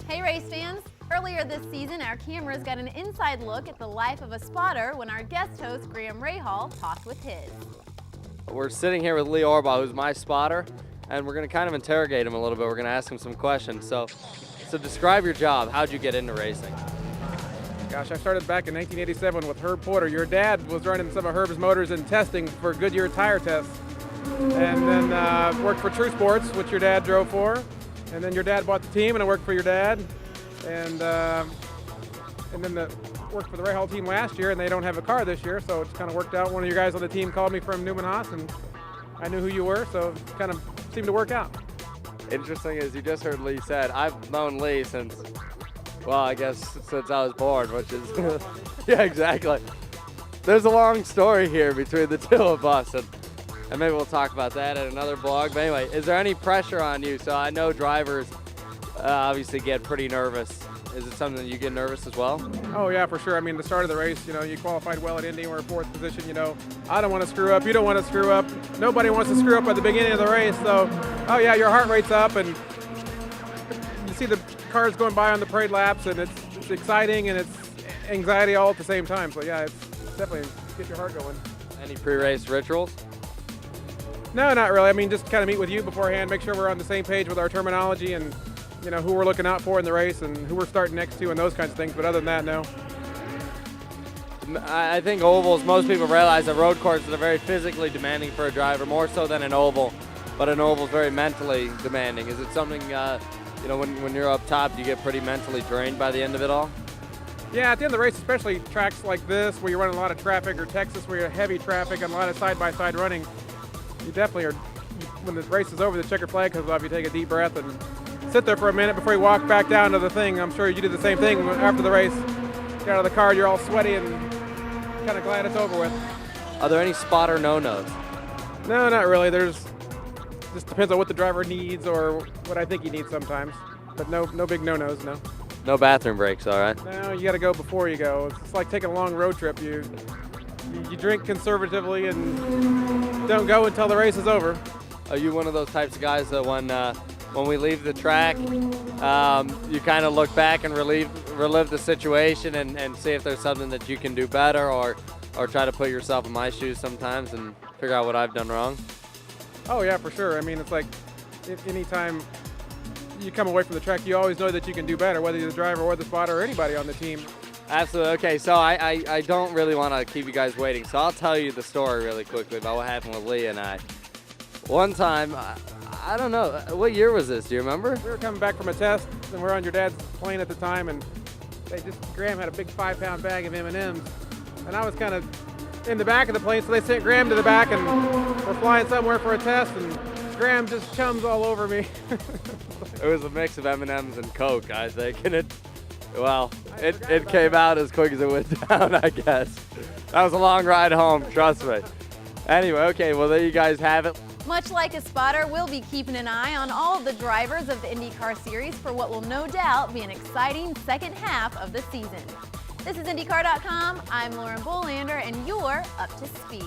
Hey race fans! Earlier this season, our cameras got an inside look at the life of a spotter when our guest host, Rahal, talked with his. We're sitting here with Lee Orbaugh, who's my spotter, and we're going to kind of interrogate him a little bit. We're going to ask him some questions. So describe your job. How'd you get into racing? Gosh, I started back in 1987 with Herb Porter. Your dad was running some of Herb's motors in testing for Goodyear tire tests. And then worked for True Sports, which your dad drove for. And then your dad bought the team, and I worked for your dad. And then worked for the Rahal team last year, and they don't have a car this year, so it's kind of worked out. One of your guys on the team called me from Newman Haas, and I knew who you were, so it kind of seemed to work out. Interesting, as you just heard Lee said, I've known Lee since, well, I guess since I was born, which is, yeah, exactly. There's a long story here between the two of us, and maybe we'll talk about that in another blog. But anyway, is there any pressure on you? So I know drivers obviously get pretty nervous. Is it something that you get nervous as well? Oh yeah, for sure. I mean, the start of the race, you qualified well at Indy. We're in fourth position. I don't want to screw up. You don't want to screw up. Nobody wants to screw up at the beginning of the race. So, oh yeah, your heart rate's up, and you see the cars going by on the parade laps, and it's exciting and it's anxiety all at the same time. So yeah, it's definitely get your heart going. Any pre-race rituals? No, not really. I mean, just kind of meet with you beforehand, make sure we're on the same page with our terminology and who we're looking out for in the race and who we're starting next to and those kinds of things. But other than that, no. I think ovals, most people realize that road courses are very physically demanding for a driver, more so than an oval. But an oval is very mentally demanding. Is it something, when you're up top, do you get pretty mentally drained by the end of it all? Yeah, at the end of the race, especially tracks like this where you're running a lot of traffic, or Texas where you have heavy traffic and a lot of side-by-side running, you definitely are, when the race is over, the checkered flag comes off, you take a deep breath and sit there for a minute before you walk back down to the thing. I'm sure you do the same thing after the race. Get out of the car, you're all sweaty and kind of glad it's over with. Are there any spotter no-nos? No, not really. Just depends on what the driver needs or what I think he needs sometimes. But no big no-nos, no. No bathroom breaks, all right? No, you got to go before you go. It's like taking a long road trip. You drink conservatively and don't go until the race is over. Are you one of those types of guys that when we leave the track, you kind of look back and relive the situation and see if there's something that you can do better, or try to put yourself in my shoes sometimes and figure out what I've done wrong? Oh yeah, for sure. I mean, it's like anytime you come away from the track, you always know that you can do better, whether you're the driver or the spotter or anybody on the team. Absolutely. Okay, so I don't really want to keep you guys waiting, so I'll tell you the story really quickly about what happened with Lee and I. One time, I don't know, what year was this? Do you remember? We were coming back from a test, and we were on your dad's plane at the time, and Graham had a big 5-pound bag of M&Ms, and I was kind of in the back of the plane, so they sent Graham to the back, and we're flying somewhere for a test, and Graham just chums all over me. It was a mix of M&Ms and Coke, I think, and it came out as quick as it went down, I guess. That was a long ride home, trust me. Anyway, okay, well, there you guys have it. Much like a spotter, we'll be keeping an eye on all of the drivers of the IndyCar Series for what will no doubt be an exciting second half of the season. This is IndyCar.com. I'm Lauren Bolander, and you're up to speed.